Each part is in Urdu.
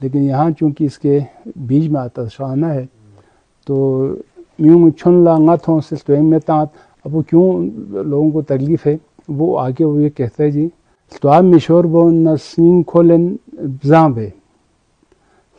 لیکن یہاں چونکہ اس کے بیچ میں آتشخانہ ہے تو میوں چھن لا نہ تھوں سے توئیں میں تات. اب وہ کیوں لوگوں کو تکلیف ہے وہ آگے وہ یہ کہتا ہے جی تو مشور بون نسین کھولن بزاں بے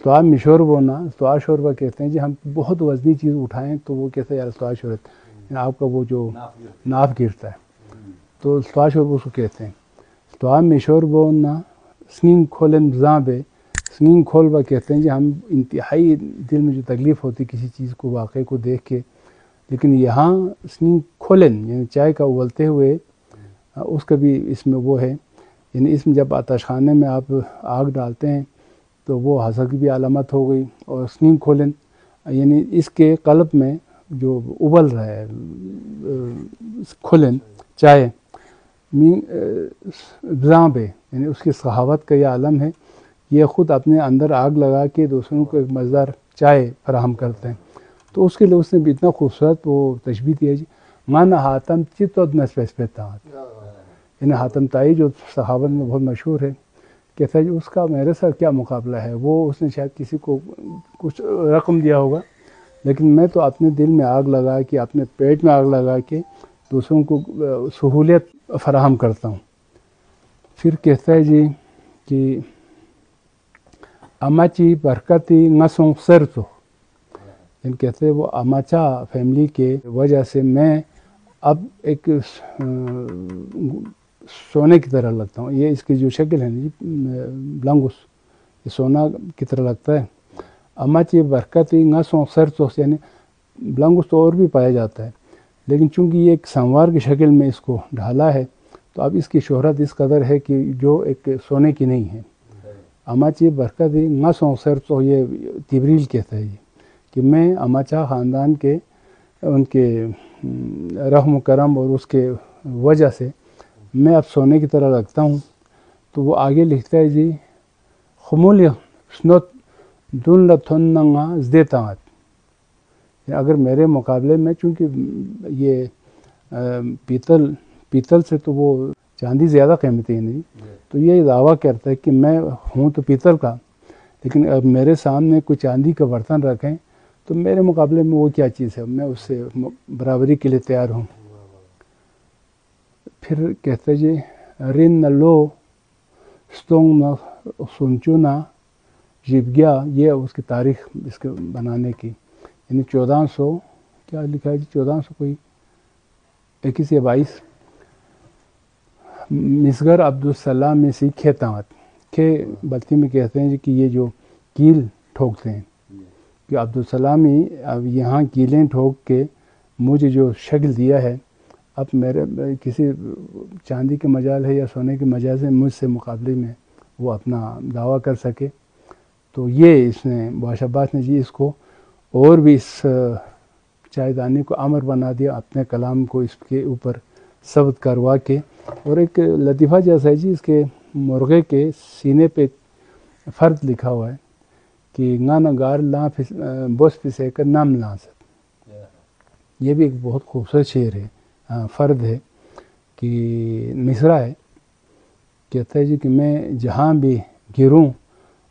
تو مشور بونا تو شوربہ کہتے ہیں جی ہم بہت وزنی چیز اٹھائیں تو وہ کہتے ہیں یار تو شہرت یعنی آپ کا وہ جو ناف گرتا ہے تو شوربہ اس کو کہتے ہیں. تو مشور بونا سنین کھولن بزاں بے سنین کھولبہ کہتے ہیں جی ہم انتہائی دل میں جو تکلیف ہوتی کسی چیز کو واقعے کو دیکھ کے لیکن یہاں سنین کھولن یعنی چائے کا ابلتے ہوئے اس کا بھی اس میں وہ ہے یعنی اس میں جب آتش خانے میں آپ آگ ڈالتے ہیں تو وہ حسد کی بھی علامت ہو گئی اور سنین کھولن یعنی اس کے قلب میں جو ابل رہا ہے کھولن چائے بزاں بے یعنی اس کی صحاوت کا یہ عالم ہے. یہ خود اپنے اندر آگ لگا کے دوسروں کو ایک مزیدار چائے فراہم کرتے ہیں. تو اس کے لیے اس نے بھی اتنا خوبصورت وہ تشبیہ دیا جی من حاتم چتود نسبت یعنی حاتم طائی جو صحابت میں بہت مشہور ہے کہتا ہے جی اس کا میرے ساتھ کیا مقابلہ ہے. وہ اس نے شاید کسی کو کچھ رقم دیا ہوگا لیکن میں تو اپنے دل میں آگ لگا کے اپنے پیٹ میں آگ لگا کے دوسروں کو سہولیت فراہم کرتا ہوں. پھر کہتا ہے جی کہ اماچی برکتی نسوں سرتو یعنی کہتے ہیں وہ اماچا فیملی کے وجہ سے میں اب ایک سونے کی طرح لگتا ہوں. یہ اس کی جو شکل ہے جی بلنگس یہ سونا کی طرح لگتا ہے. اماچی برکتی نسوں سرتو یعنی بلنگس تو اور بھی پایا جاتا ہے لیکن چونکہ یہ ایک سموار کی شکل میں اس کو ڈھالا ہے تو اب اس کی شہرت اس قدر ہے کہ جو ایک سونے کی نہیں ہے. اماچی برکتی نسوں سرتو یہ تبریل کہتا ہے کہ میں اماچا خاندان کے ان کے رحم و کرم اور اس کے وجہ سے میں اب سونے کی طرح لگتا ہوں. تو وہ آگے لکھتا ہے جی خمول سنوت دن لتھنگا زدیتات اگر میرے مقابلے میں چونکہ یہ پیتل سے تو وہ چاندی زیادہ قیمتی ہے نہیں تو یہ دعویٰ کرتا ہے کہ میں ہوں تو پیتل کا لیکن اب میرے سامنے کوئی چاندی کا برتن رکھیں تو میرے مقابلے میں وہ کیا چیز ہے میں اس سے برابری کے لیے تیار ہوں. پھر کہتے جی رن لو ستونگ سنچونا جب گیا یہ اس کی تاریخ اس کے بنانے کی یعنی 1400 کیا لکھا ہے جی 1400 کوئی 21 یا 22 مسگر عبدالسلام میں سی کھیتاوت کہ بلتی میں کہتے ہیں جی کہ یہ جو کیل ٹھوکتے ہیں کہ عبدالسلام ہی اب یہاں کیلیں ٹھوک کے مجھے جو شکل دیا ہے اب میرے کسی چاندی کے مجال ہے یا سونے کے مجال سے مجھ سے مقابلے میں وہ اپنا دعویٰ کر سکے. تو یہ اس نے باش عباس نے جی اس کو اور بھی اس چائے دانی کو امر بنا دیا اپنے کلام کو اس کے اوپر ثبت کروا کے. اور ایک لطیفہ جیسا ہے جی اس کے مرغے کے سینے پہ فرد لکھا ہوا ہے کہ نانا گار لا بوس پسے کر نام لانست. یہ بھی ایک بہت خوبصورت شعر ہے فرد ہے کہ مصرع ہے کہتا ہے جی کہ میں جہاں بھی گروں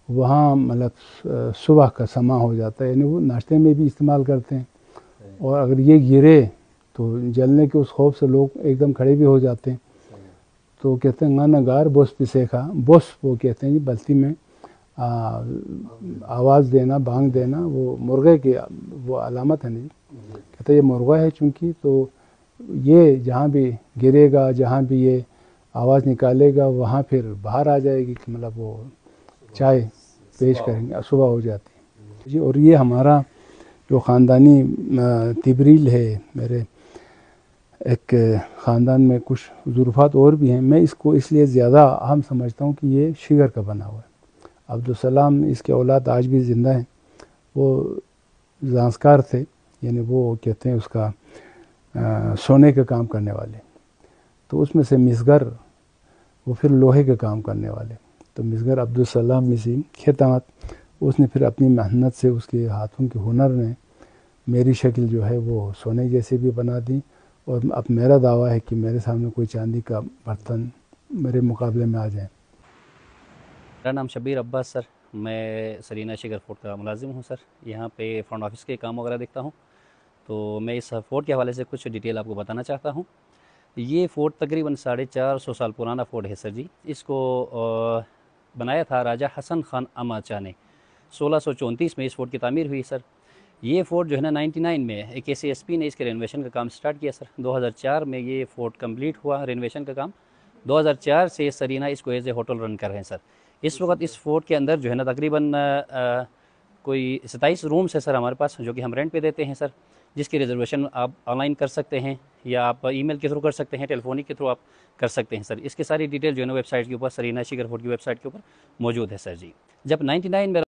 وہاں مطلب صبح کا سما ہو جاتا ہے یعنی وہ ناشتے میں بھی استعمال کرتے ہیں اور اگر یہ گرے تو جلنے کے اس خوف سے لوگ ایک دم کھڑے بھی ہو جاتے ہیں. تو کہتے ہیں گانا گار بوس پسیکھا بوس وہ کہتے ہیں جی بلتی میں آواز دینا بانگ دینا وہ مرغے کی وہ علامت ہے نہیں کہتے ہیں یہ مرغہ ہے چونکہ تو یہ جہاں بھی گرے گا جہاں بھی یہ آواز نکالے گا وہاں پھر باہر آ جائے گی کہ مطلب وہ چائے پیش کریں گے صبح ہو جاتی ہے جی. اور یہ ہمارا جو خاندانی تبریل ہے میرے ایک خاندان میں کچھ ظروفات اور بھی ہیں میں اس کو اس لیے زیادہ اہم سمجھتا ہوں کہ یہ شگر کا بنا ہوا ہے. عبدالسلام اس کے اولاد آج بھی زندہ ہیں وہ زانسکار تھے یعنی وہ کہتے ہیں اس کا سونے کا کام کرنے والے تو اس میں سے مسگر وہ پھر لوہے کا کام کرنے والے تو مسگر عبدالسلام مسی کھیتامت اس نے پھر اپنی محنت سے اس کے ہاتھوں کے ہنر نے میری شکل جو ہے وہ سونے جیسے بھی بنا دی. اور اب میرا دعویٰ ہے کہ میرے سامنے کوئی چاندی کا برتن میرے مقابلے میں آ جائیں. میرا نام شبیر عباس سر میں سرینا شگر فورٹ کا ملازم ہوں سر. یہاں پہ فرنٹ آفس کے کام وغیرہ دیکھتا ہوں. تو میں اس فورٹ کے حوالے سے کچھ ڈیٹیل آپ کو بتانا چاہتا ہوں. یہ فورٹ تقریباً 450 سال پرانا فورٹ ہے سر جی. اس کو بنایا تھا راجہ حسن خان اماچا نے. 1634 میں اس فورٹ کی تعمیر ہوئی سر. یہ فورٹ جو ہے نا 99 میں ایک ایس ایس پی نے اس کے رینویشن کا کام سٹارٹ کیا سر. 2004 میں یہ فورٹ کمپلیٹ ہوا رینویشن کا کام. 2004 سے سرینا اس کو ایز اے ہوٹل رن کر رہے ہیں سر. اس وقت اس فورٹ کے اندر جو ہے نا تقریباً کوئی 27 رومس ہے سر ہمارے پاس, جو کہ ہم رینٹ پہ دیتے ہیں سر, جس کی ریزرویشن آپ آن لائن کر سکتے ہیں یا آپ ای میل کے تھرو کر سکتے ہیں, ٹیلیفونک کے تھرو آپ کر سکتے ہیں سر. اس کی ساری ڈیٹیل جو ہے نا ویب سائٹ کے اوپر, سرینا شگر فورٹ کی ویب سائٹ کے اوپر موجود ہے سر جی. جب 99 میں